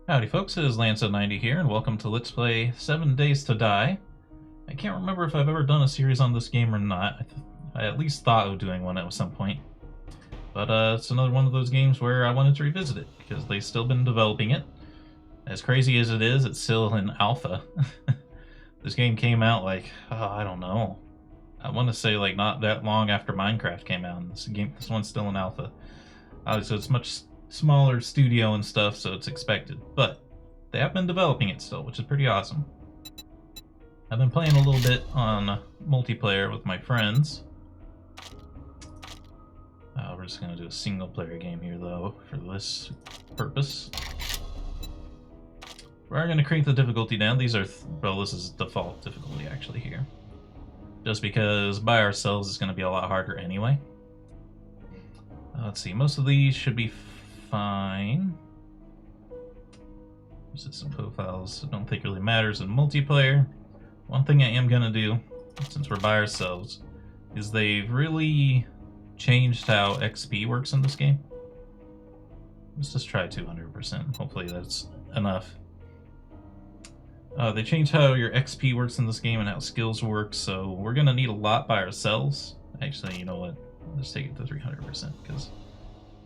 Howdy folks, it is Lancer90 here, and welcome to Let's Play 7 Days to Die. I can't remember if I've ever done a series on this game or not. I at least thought of doing one at some point. But it's another one of those games where I wanted to revisit it, because they've still been developing it. As crazy as it is, it's still in alpha. This game came out like, I don't know. I want to say like not that long after Minecraft came out, and this one's still in alpha. So it's much smaller studio and stuff, so it's expected. But they have been developing it still, which is pretty awesome. I've been playing a little bit on multiplayer with my friends. We're just going to do a single player game here, though, for this purpose. We're going to crank the difficulty down. These are, well, this is default difficulty actually here. Just because by ourselves it's going to be a lot harder anyway. Let's see, most of these should be fine. There's some profiles I don't think really matters in multiplayer. One thing I am going to do, since we're by ourselves, is they've really changed how XP works in this game. Let's just try 200%. Hopefully that's enough. They changed how your XP works in this game and how skills work, so we're going to need a lot by ourselves. Actually, you know what? Let's take it to 300%, because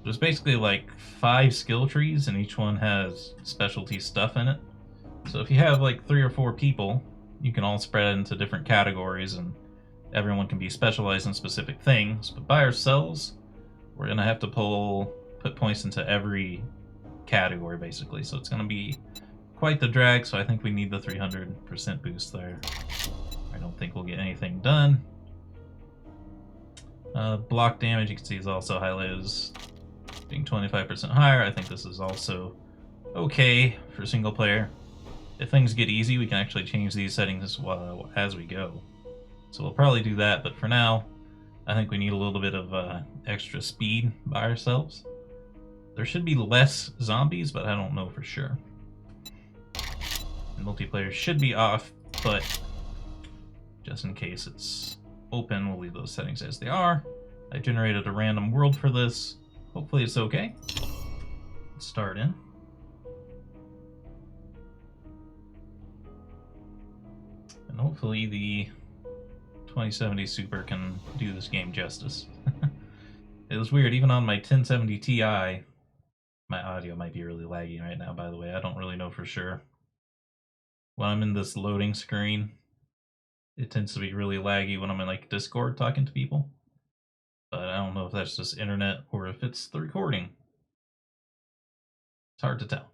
there's basically like 5 skill trees, and each one has specialty stuff in it. So if you have like 3 or 4 people, you can all spread into different categories, and everyone can be specialized in specific things. But by ourselves, we're going to have to put points into every category, basically. So it's going to be quite the drag, so I think we need the 300% boost there. I don't think we'll get anything done. Block damage, you can see, is also highlighted as being 25% higher. I think this is also okay for single player. If things get easy, we can actually change these settings as we go. So we'll probably do that, but for now, I think we need a little bit of extra speed by ourselves. There should be less zombies, but I don't know for sure. And multiplayer should be off, but just in case it's open, we'll leave those settings as they are. I generated a random world for this. Hopefully it's okay. Let's start in. And hopefully the 2070 Super can do this game justice. It was weird, even on my 1070 Ti, my audio might be really laggy right now, by the way. I don't really know for sure. When I'm in this loading screen, it tends to be really laggy when I'm in like Discord talking to people. But I don't know if that's just internet or if it's the recording. It's hard to tell.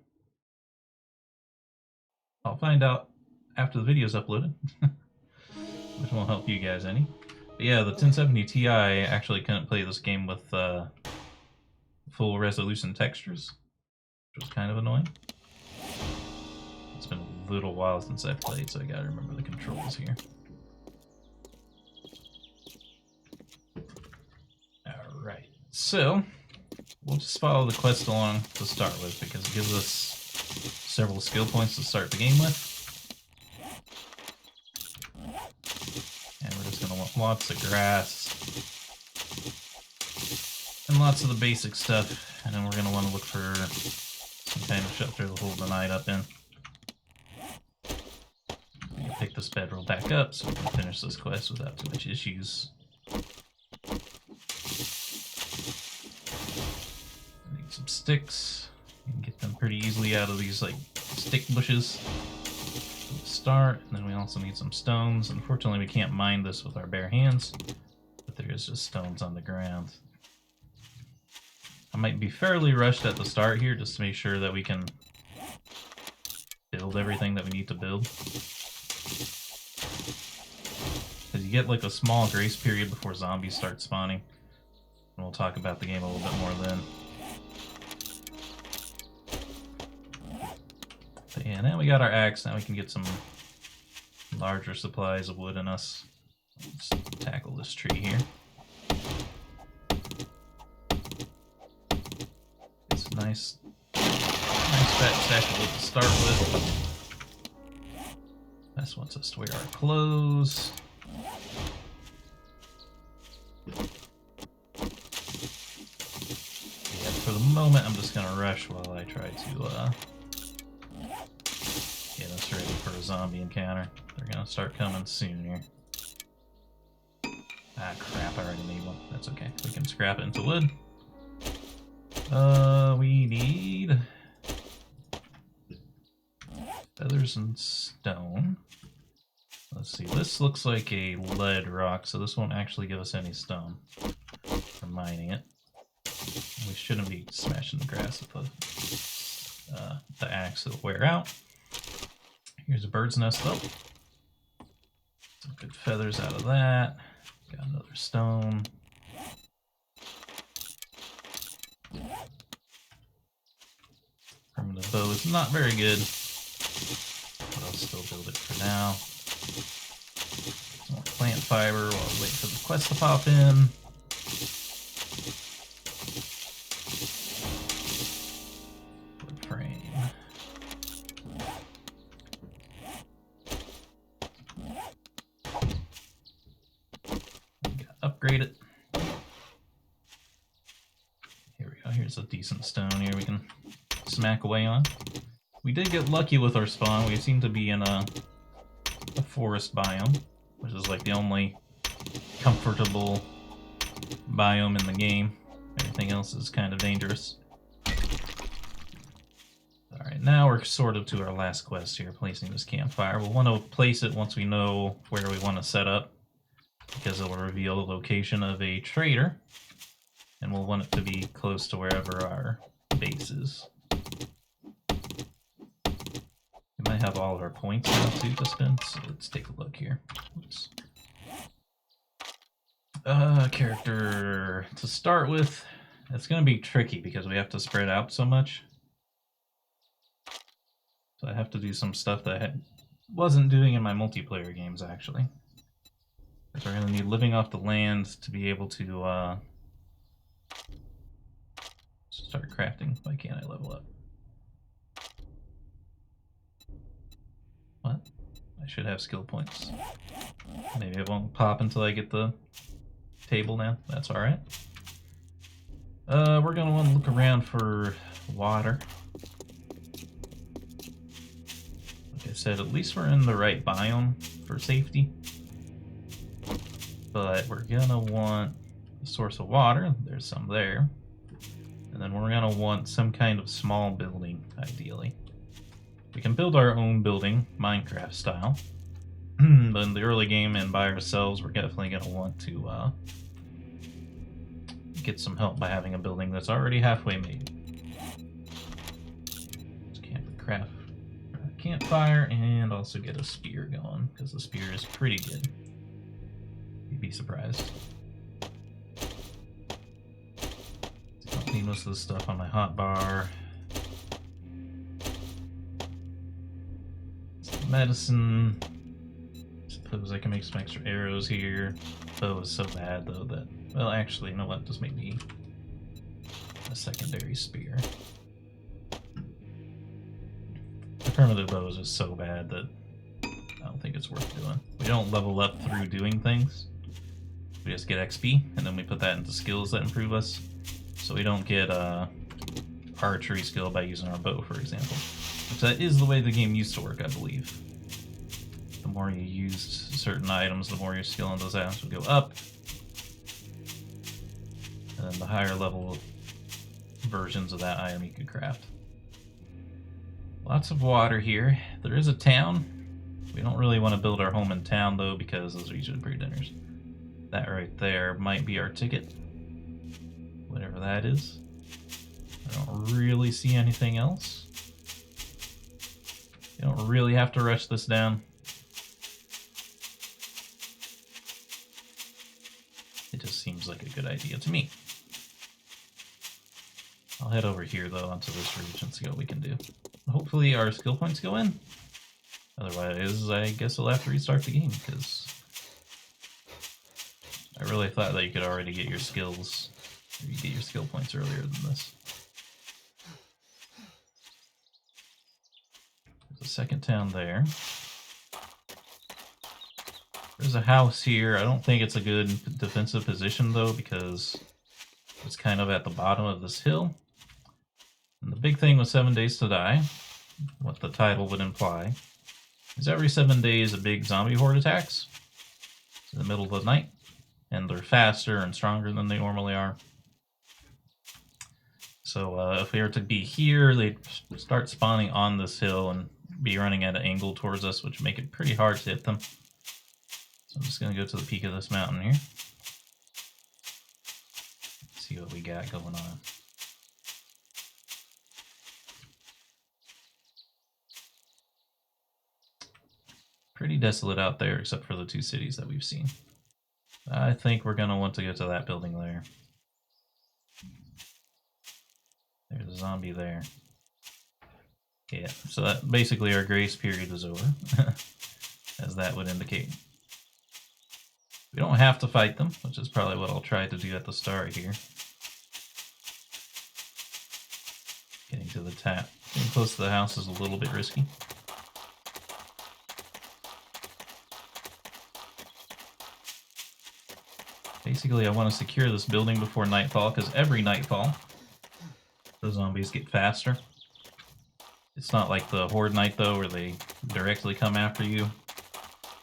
I'll find out after the video's uploaded, which won't help you guys any. But yeah, the 1070 Ti actually couldn't play this game with full resolution textures, which was kind of annoying. It's been a little while since I've played, so I gotta remember the controls here. Alright, so we'll just follow the quest along to start with, because it gives us several skill points to start the game with. And we're just gonna want lots of grass and lots of the basic stuff, and then we're gonna want to look for some kind of shelter to hold the night up in. Pick this bedroll back up so we can finish this quest without too much issues. Need some sticks. You can get them pretty easily out of these like stick bushes. We'll start, and then we also need some stones. Unfortunately, we can't mine this with our bare hands, but there is just stones on the ground. I might be fairly rushed at the start here just to make sure that we can build everything that we need to build. Because you get like a small grace period before zombies start spawning. And we'll talk about the game a little bit more then. But yeah, now we got our axe. Now we can get some larger supplies of wood in us. Let's tackle this tree here. It's a nice fat stack of wood to start with. This wants us to wear our clothes. Yeah, for the moment, I'm just gonna rush while I try to Get us ready for a zombie encounter. They're gonna start coming soon here. Ah, crap, I already made one. That's okay. We can scrap it into wood. We need feathers and stone. Let's see, this looks like a lead rock, so this won't actually give us any stone for mining it. We shouldn't be smashing the grass with the axe. It'll wear out. Here's a bird's nest though. Some good feathers out of that. Got another stone. Primitive bow is not very good, but I'll still build it for now. More plant fiber while I wait for the quest to pop in. Wood frame. Upgrade it. Here we go. Here's a decent stone here we can smack away on. We did get lucky with our spawn. We seem to be in a forest biome, which is like the only comfortable biome in the game. Everything else is kind of dangerous. Alright, now we're sort of to our last quest here, placing this campfire. We'll want to place it once we know where we want to set up, because it will reveal the location of a trader, and we'll want it to be close to wherever our base is. We might have all of our points now too to spend, so let's take a look here. Oops. Character to start with. It's going to be tricky because we have to spread out so much. So I have to do some stuff that I wasn't doing in my multiplayer games, actually. We're going to need living off the land to be able to start crafting. Why can't I level up? What? I should have skill points. Maybe it won't pop until I get the table now. That's alright. We're going to want to look around for water. Like I said, at least we're in the right biome for safety. But we're gonna want a source of water. There's some there. And then we're gonna want some kind of small building, ideally. We can build our own building, Minecraft style. But in the early game and by ourselves, we're definitely gonna want to get some help by having a building that's already halfway made. Let's craft a campfire and also get a spear going, because the spear is pretty good. You'd be surprised. Don't need most of the stuff on my hotbar. Some medicine. Suppose I can make some extra arrows here. Bow is so bad though that, well, actually, you know what? Just make me a secondary spear. The primitive bow is just so bad that I don't think it's worth doing. We don't level up through doing things. We just get XP, and then we put that into skills that improve us. So we don't get archery skill by using our bow, for example. Which that is the way the game used to work, I believe. The more you used certain items, the more your skill on those items would go up. And then the higher level versions of that item you could craft. Lots of water here. There is a town. We don't really want to build our home in town, though, because those are usually pre-dinners. That right there might be our ticket. Whatever that is. I don't really see anything else. You don't really have to rush this down. It just seems like a good idea to me. I'll head over here, though, onto this ridge and see what we can do. Hopefully our skill points go in. Otherwise, I guess we'll have to restart the game, because I really thought that you could already get your skills, or you get your skill points earlier than this. There's a second town there. There's a house here. I don't think it's a good defensive position, though, because it's kind of at the bottom of this hill. And the big thing with 7 Days to Die, what the title would imply, is every 7 days a big zombie horde attacks in the middle of the night, and they're faster and stronger than they normally are. So if we were to be here, they'd start spawning on this hill and be running at an angle towards us, which would make it pretty hard to hit them. So I'm just going to go to the peak of this mountain here. See what we got going on. Pretty desolate out there, except for the 2 cities that we've seen. I think we're going to want to go to that building there. There's a zombie there. Yeah, so that basically our grace period is over, as that would indicate. We don't have to fight them, which is probably what I'll try to do at the start here. Getting to the tap. Getting close to the house is a little bit risky. Basically, I want to secure this building before nightfall, because every nightfall, the zombies get faster. It's not like the Horde Night, though, where they directly come after you.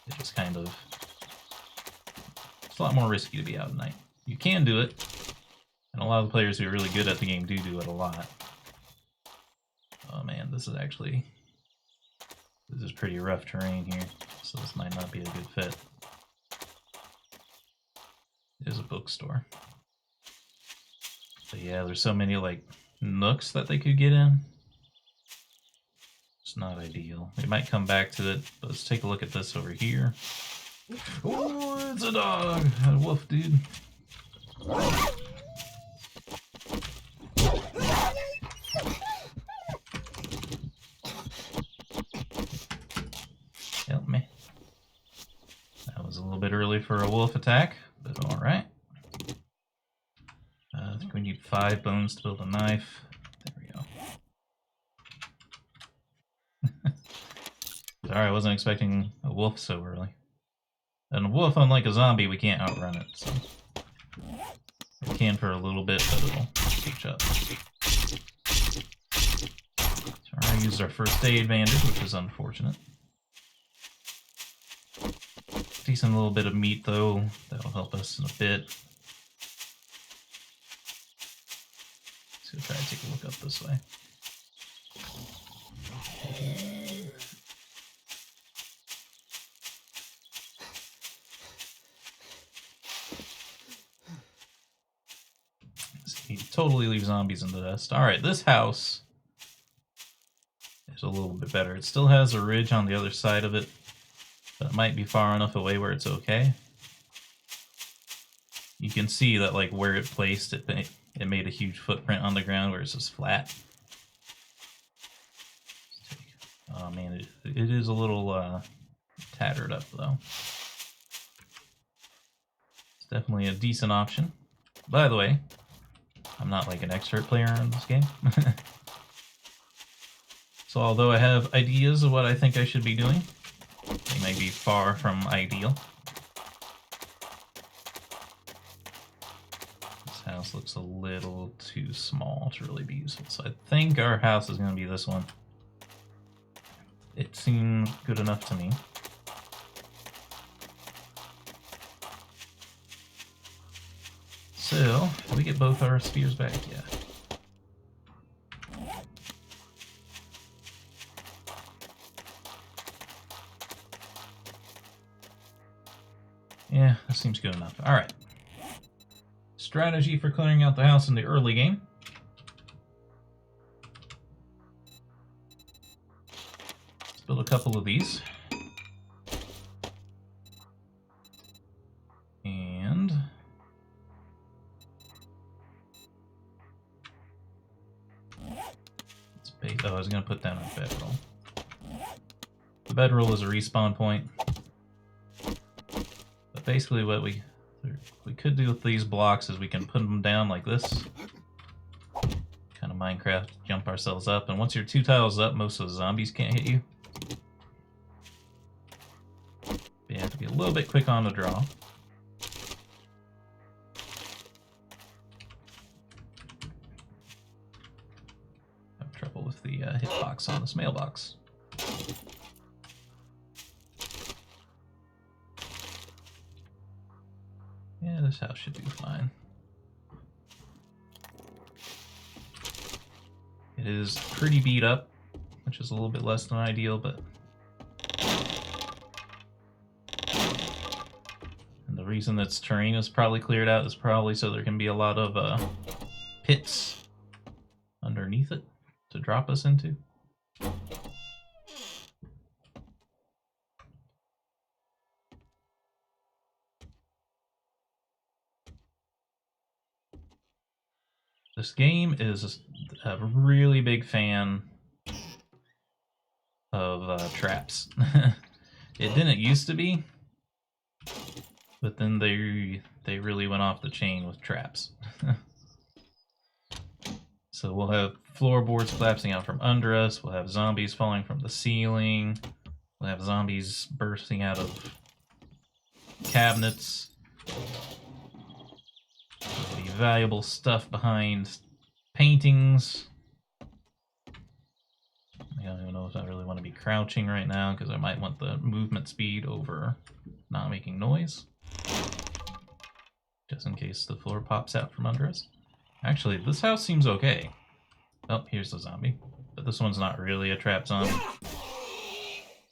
It just kind of... It's a lot more risky to be out at night. You can do it, and a lot of the players who are really good at the game do it a lot. Oh man, this is actually... This is pretty rough terrain here, so this might not be a good fit. There's a bookstore. But yeah, there's so many, like, nooks that they could get in. It's not ideal. They might come back to it, but let's take a look at this over here. Oh, it's a dog! A wolf, dude. Help me. That was a little bit early for a wolf attack, but alright. I think we need 5 bones to build a knife. There we go. Sorry, I wasn't expecting a wolf so early. And a wolf, unlike a zombie, we can't outrun it, so... We can for a little bit, but it'll catch up. So I used our first aid bandage, which is unfortunate. Decent little bit of meat, though. That'll help us in a bit. So try to take a look up this way. You totally leave zombies in the dust. Alright, this house is a little bit better. It still has a ridge on the other side of it, but it might be far enough away where it's okay. You can see that, like, where it placed, it made a huge footprint on the ground where it's just flat. Oh man, it is a little tattered up, though. It's definitely a decent option. By the way, I'm not like an expert player in this game. So although I have ideas of what I think I should be doing, they may be far from ideal. This house looks a little too small to really be useful, so I think our house is going to be this one. It seemed good enough to me. So, did we get both our spears back? Yeah. Yeah, that seems good enough. Alright. Strategy for clearing out the house in the early game. Let's build a couple of these. And... Oh, I was going to put down a bedroll. The bedroll is a respawn point. But basically what we could do with these blocks is we can put them down like this. Kind of Minecraft, jump ourselves up. And once you're 2 tiles up, most of the zombies can't hit you. But you have to be a little bit quick on the draw. With the hitbox on this mailbox. This house should be fine. It is pretty beat up, which is a little bit less than ideal, but... And the reason its terrain is probably cleared out is probably so there can be a lot of pits underneath it to drop us into. This game is a really big fan of traps. It didn't used to be, but then they really went off the chain with traps. So we'll have floorboards collapsing out from under us, we'll have zombies falling from the ceiling, we'll have zombies bursting out of cabinets. There'll be valuable stuff behind paintings. I don't even know if I really want to be crouching right now because I might want the movement speed over not making noise. Just in case the floor pops out from under us. Actually, this house seems okay. Oh, here's the zombie. But this one's not really a trap zombie.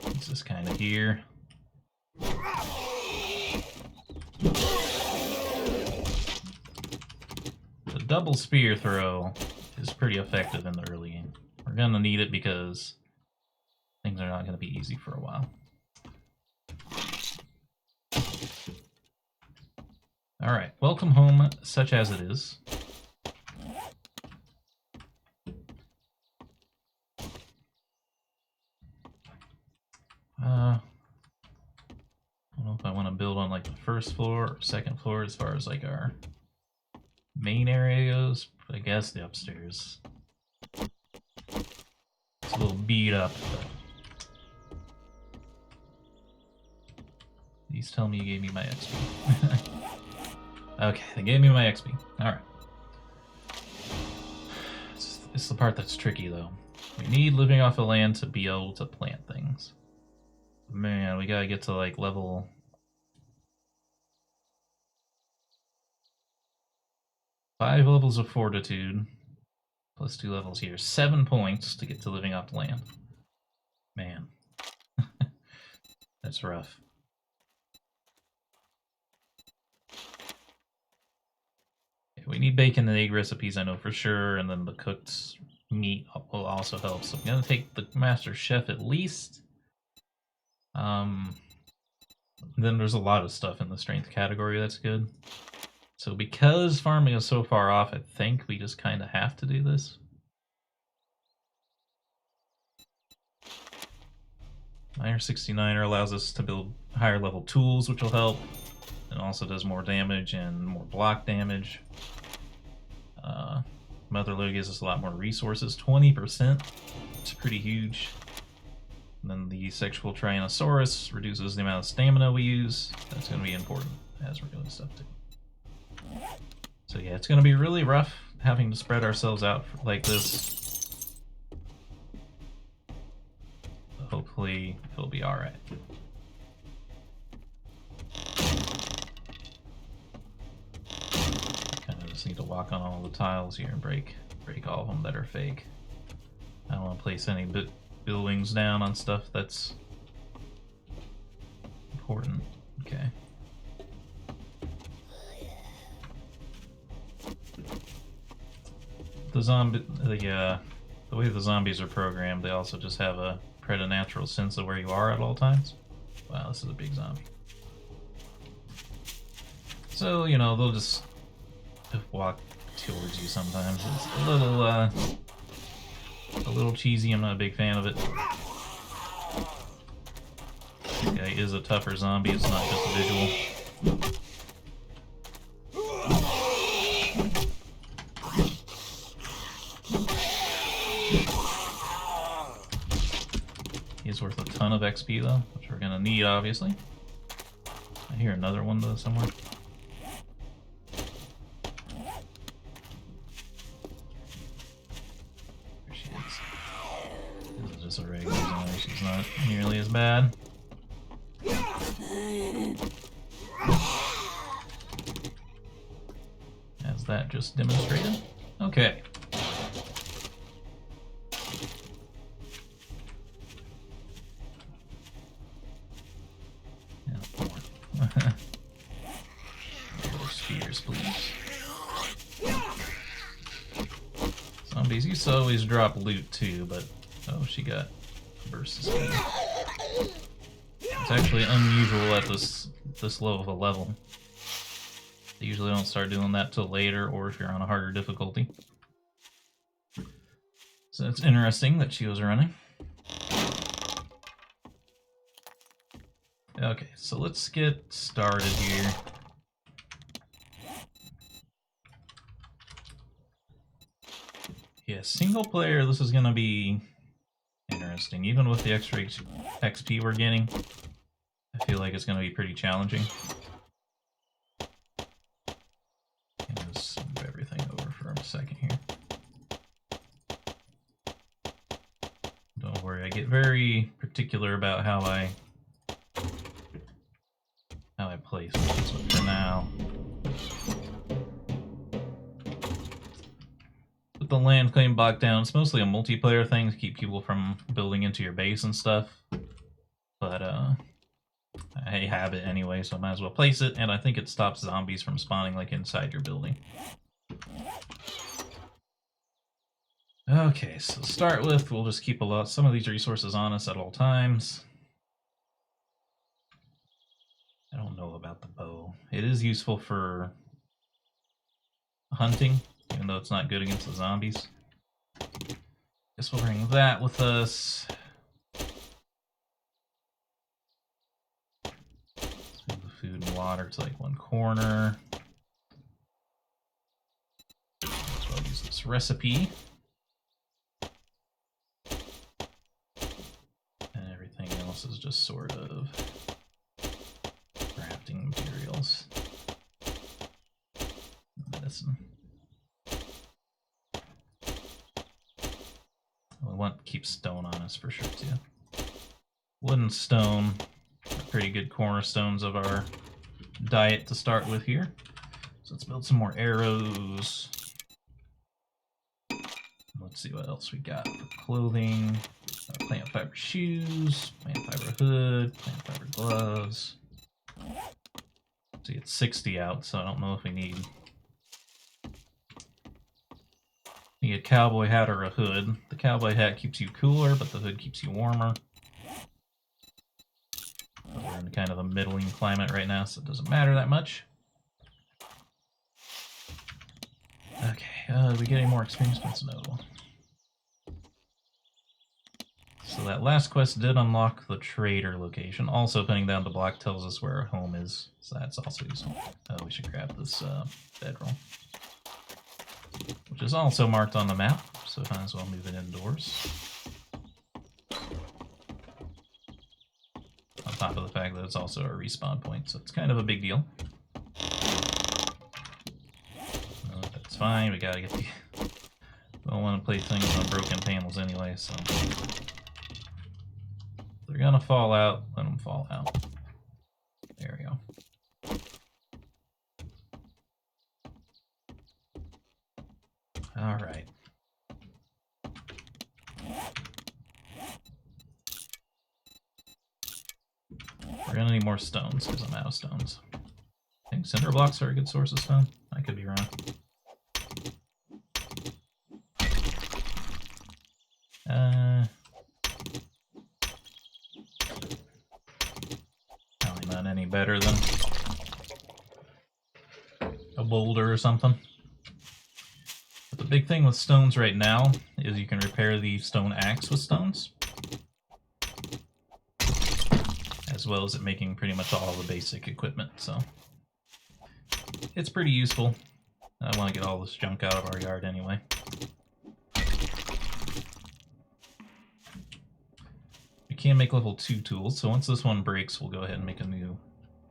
It's just kind of here. The double spear throw is pretty effective in the early game. We're gonna need it because things are not gonna be easy for a while. Alright, welcome home, such as it is. I don't know if I want to build on like the first floor or second floor as far as like our main area goes. I guess the upstairs. It's a little beat up, but please tell me you gave me my XP. Okay, they gave me my XP. Alright. It's the part that's tricky though. We need living off the land to be able to plant things. Man, we gotta get to like level... five levels of fortitude, plus 2 levels here. 7 points to get to living off the land. Man. That's rough. Okay, we need bacon and egg recipes, I know for sure, and then the cooked meat will also help. So I'm gonna take the Master Chef at least. Then there's a lot of stuff in the strength category that's good. So because farming is so far off, I think we just kind of have to do this. Iron 69er allows us to build higher level tools, which will help. It also does more damage and more block damage. Motherlode gives us a lot more resources, 20%. It's pretty huge. And then the sexual Tyrannosaurus reduces the amount of stamina we use. That's going to be important as we're doing stuff too. So yeah, it's going to be really rough having to spread ourselves out like this. But hopefully it'll be alright. Kind of just need to walk on all the tiles here and break all of them that are fake. I don't want to place any buildings down on stuff that's important. Okay. The way the zombies are programmed, they also just have a preternatural sense of where you are at all times. Wow, this is a big zombie. So, you know, they'll just walk towards you sometimes. It's a little cheesy. I'm not a big fan of it. This guy is a tougher zombie. It's not just a visual. He's worth a ton of XP though, which we're gonna need obviously. I hear another one though somewhere. There she is. This is just a regular zombie. She's not nearly as bad. that just demonstrated. Okay. Spears, please. Zombies used to always drop loot too, but oh, she got burst speed. It's actually unusual at this low of a level. They usually don't start doing that till later, or if you're on a harder difficulty. So it's interesting that she was running. Okay, so let's get started here. Yeah, single player, this is gonna be interesting. Even with the extra XP we're getting, I feel like it's gonna be pretty challenging. Let's move everything over for a second here. Don't worry, I get very particular about how I place things, but for now, with the land claim block down, it's mostly a multiplayer thing to keep people from building into your base and stuff. But I have it anyway, so I might as well place it, and I think it stops zombies from spawning like inside your building. Okay, so to start with, we'll just keep some of these resources on us at all times. I don't know about the bow. It is useful for hunting, even though it's not good against the zombies. Guess we'll bring that with us. Let's move the food and water to like one corner. Let's well use this recipe. And everything else is just sort of crafting materials. Medicine. We want to keep stone on us for sure too. Wood and stone are pretty good cornerstones of our diet to start with here. So let's build some more arrows. Let's see what else we got for clothing. Plant fiber shoes, plant fiber hood, plant fiber gloves. See, it's 60 out, so I don't know if we need a cowboy hat or a hood. The cowboy hat keeps you cooler, but the hood keeps you warmer. We're in kind of a middling climate right now, so it doesn't matter that much. Okay, we get any more experience points? No. So that last quest did unlock the trader location. Also, putting down the block tells us where our home is, so that's also useful. Oh, we should grab this bedroll, which is also marked on the map, so might as well move it indoors. On top of the fact that it's also a respawn point, so it's kind of a big deal. That's fine, we gotta get the... We don't want to play things on broken panels anyway, so... They're gonna fall out, let them fall out. There we go. Alright. We're gonna need more stones, because I'm out of stones. I think cinder blocks are a good source of stone. I could be wrong. Probably not any better than a boulder or something. But the big thing with stones right now is you can repair the stone axe with stones, as well as it making pretty much all the basic equipment, so it's pretty useful. I want to get all this junk out of our yard anyway. We can make level 2 tools, so once this one breaks, we'll go ahead and make a new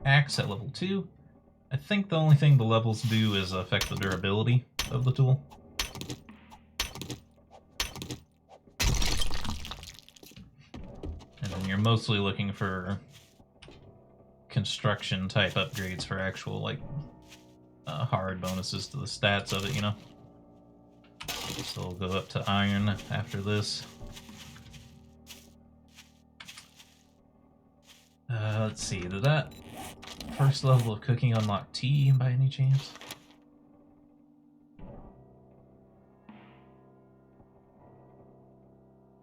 axe at level 2. I think the only thing the levels do is affect the durability of the tool. And then you're mostly looking for construction type upgrades for actual, like, hard bonuses to the stats of it, you know. So we'll go up to iron after this. Let's see, did that first level of cooking unlock tea by any chance?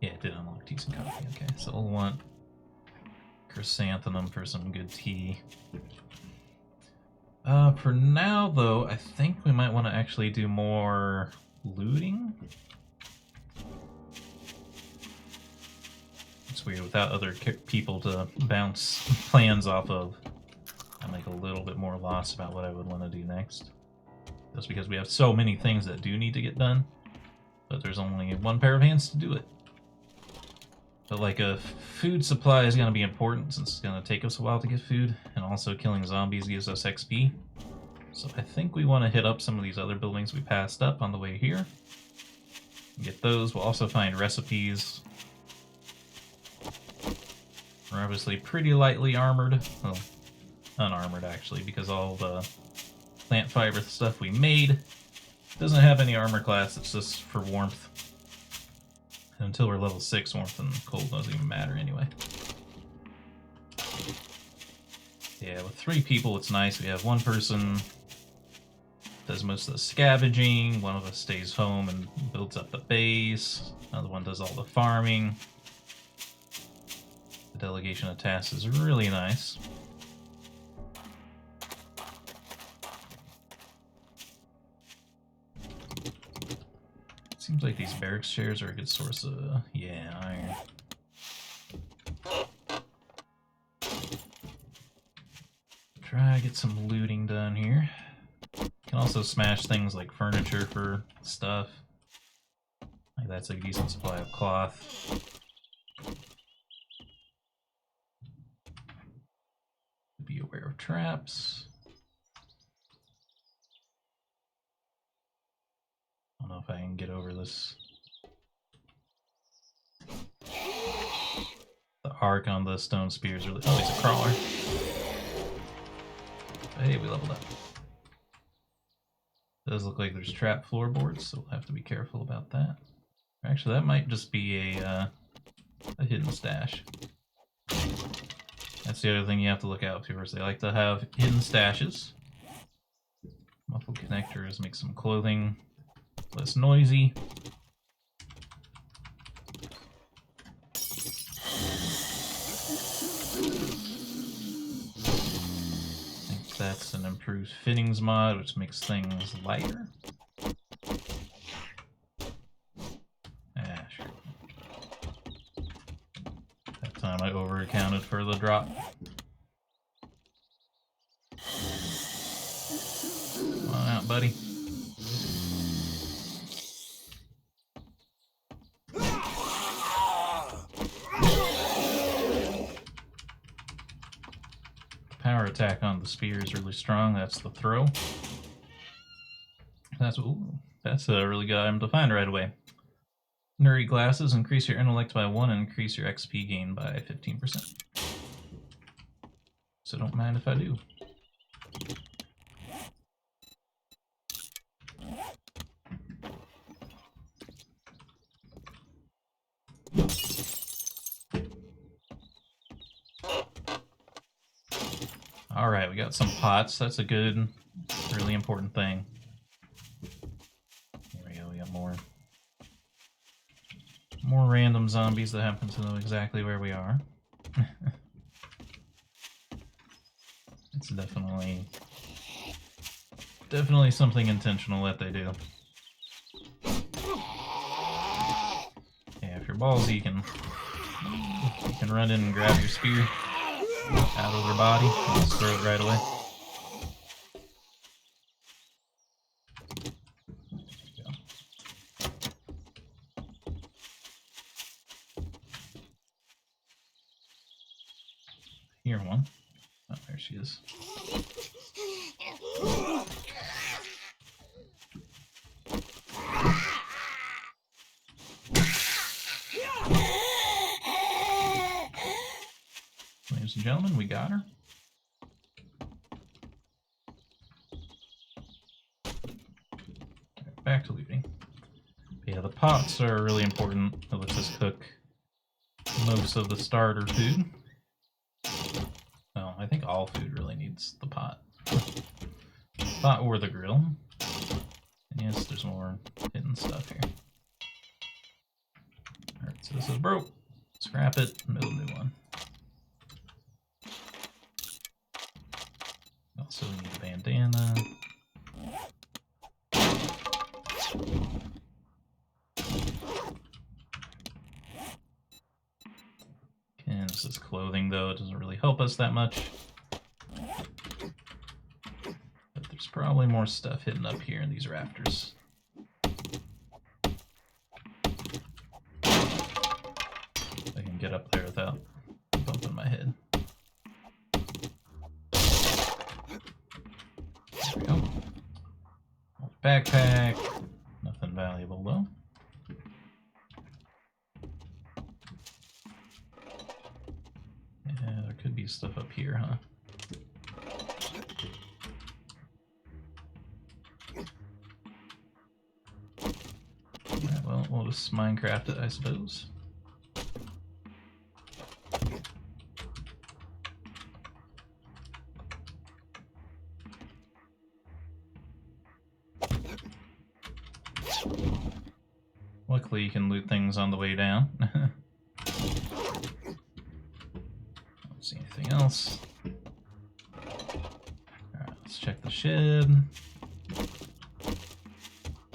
Yeah, it did unlock teas and coffee, okay. So we'll want chrysanthemum for some good tea. For now, though, I think we might want to actually do more looting. It's weird, without other people to bounce plans off of, I make a little bit more loss about what I would want to do next. Just because we have so many things that do need to get done, but there's only one pair of hands to do it. But like a food supply is going to be important since it's going to take us a while to get food, and also killing zombies gives us XP. So I think we want to hit up some of these other buildings we passed up on the way here. Get those. We'll also find recipes. We're obviously pretty lightly armored. Well, unarmored actually, because all the plant fiber stuff we made doesn't have any armor class, it's just for warmth. Until we're level 6, warmth and cold doesn't even matter anyway. Yeah, with 3 people it's nice. We have one person does most of the scavenging, one of us stays home and builds up the base, another one does all the farming. The delegation of tasks is really nice. Seems like these barracks chairs are a good source of, yeah, iron. Try to get some looting done here. Can also smash things like furniture for stuff. Like that's a decent supply of cloth. Be aware of traps. I don't know if I can get over this. The arc on the stone spears really. Oh, it's a crawler. Hey, we leveled up. It does look like there's trap floorboards, so we'll have to be careful about that. Actually, that might just be a hidden stash. That's the other thing you have to look out for, is they like to have hidden stashes. Muffled connectors make some clothing less noisy. I think that's an improved fittings mod, which makes things lighter. Ah, sure. That time I over-accounted for the drop. Come on out, buddy. Power attack on the spear is really strong. That's the throw. That's a really good item to find right away. Nuri glasses increase your intellect by 1 and increase your XP gain by 15%. So don't mind if I do. Alright, we got some pots. That's a good, really important thing. Here we go, we got more random zombies that happen to know exactly where we are. It's definitely something intentional that they do. Yeah, if you're ballsy, you can run in and grab your spear out of their body and just throw it right away. Here one. Oh, there she is. Ladies and gentlemen, we got her. back to looting. But yeah, the pots are really important. It lets us cook most of the starter food. Well, I think all food really needs the pot. Pot or the grill. And yes, there's more hidden stuff here. Alright, so this is broke. Scrap it and build a new one. Also need a bandana. And this is clothing, though. It doesn't really help us that much. But there's probably more stuff hidden up here in these rafters. I can get up there without bumping my head. There we go. Backpack. Nothing valuable, though. Yeah, there could be stuff up here, huh? Alright, well, we'll just Minecraft it, I suppose. Luckily, you can loot things on the way down. Don't see anything else. Alright, let's check the shed.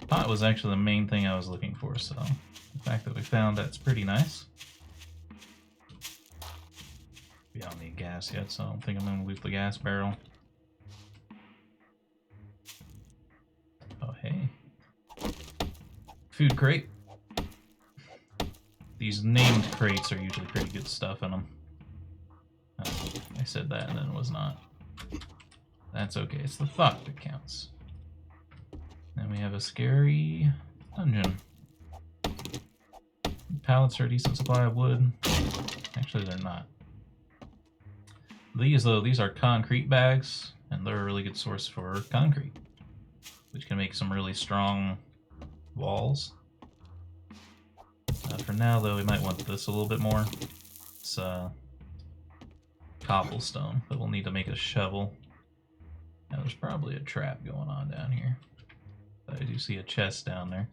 Pot was actually the main thing I was looking for, so the fact that we found that's pretty nice. We don't need gas yet, so I don't think I'm gonna loot the gas barrel. Oh, hey. Food crate. These named crates are usually pretty good stuff in them. I said that and then it was not. That's okay, it's the thought that counts. Then we have a scary dungeon. Pallets are a decent supply of wood. Actually, they're not. These, though, these are concrete bags, and they're a really good source for concrete, which can make some really strong walls. For now, though, we might want this a little bit more. It's cobblestone, but we'll need to make a shovel. Now, there's probably a trap going on down here. But I do see a chest down there.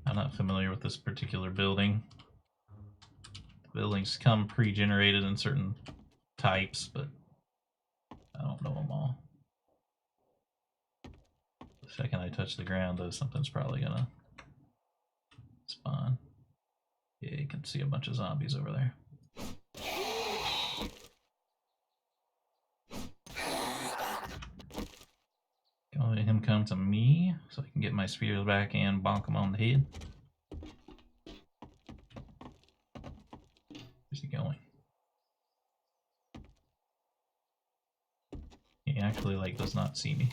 I'm not familiar with this particular building. The buildings come pre-generated in certain types, but I don't know them all. The second I touch the ground, though, something's probably gonna spawn. Yeah, you can see a bunch of zombies over there. Let him come to me so I can get my spear back and bonk him on the head. Where's he going? He actually does not see me.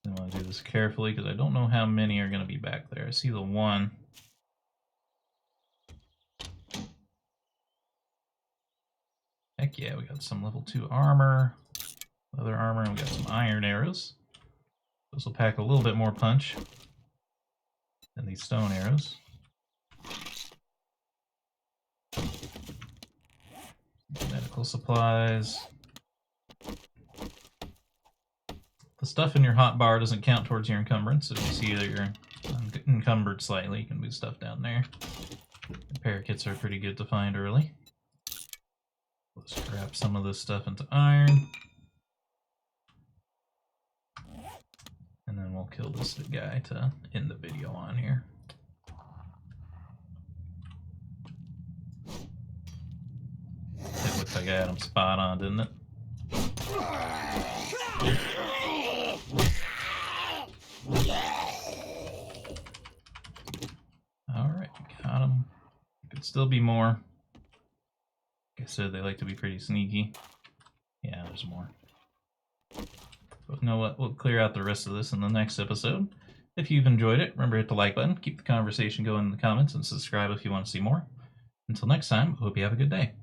I want to do this carefully because I don't know how many are going to be back there. I see the one. Heck yeah, we got some level 2 armor, leather armor, and we got some iron arrows. This will pack a little bit more punch than these stone arrows. Medical supplies. The stuff in your hotbar doesn't count towards your encumbrance. If you see that you're encumbered slightly, you can move stuff down there. Repair kits are pretty good to find early. Let's scrap some of this stuff into iron. And then we'll kill this guy to end the video on here. It looks like I had him spot on, didn't it? Alright, got him. Could still be more. Like I said, they like to be pretty sneaky. Yeah, there's more. But you know what? We'll clear out the rest of this in the next episode. If you've enjoyed it, remember to hit the like button, keep the conversation going in the comments, and subscribe if you want to see more. Until next time, I hope you have a good day.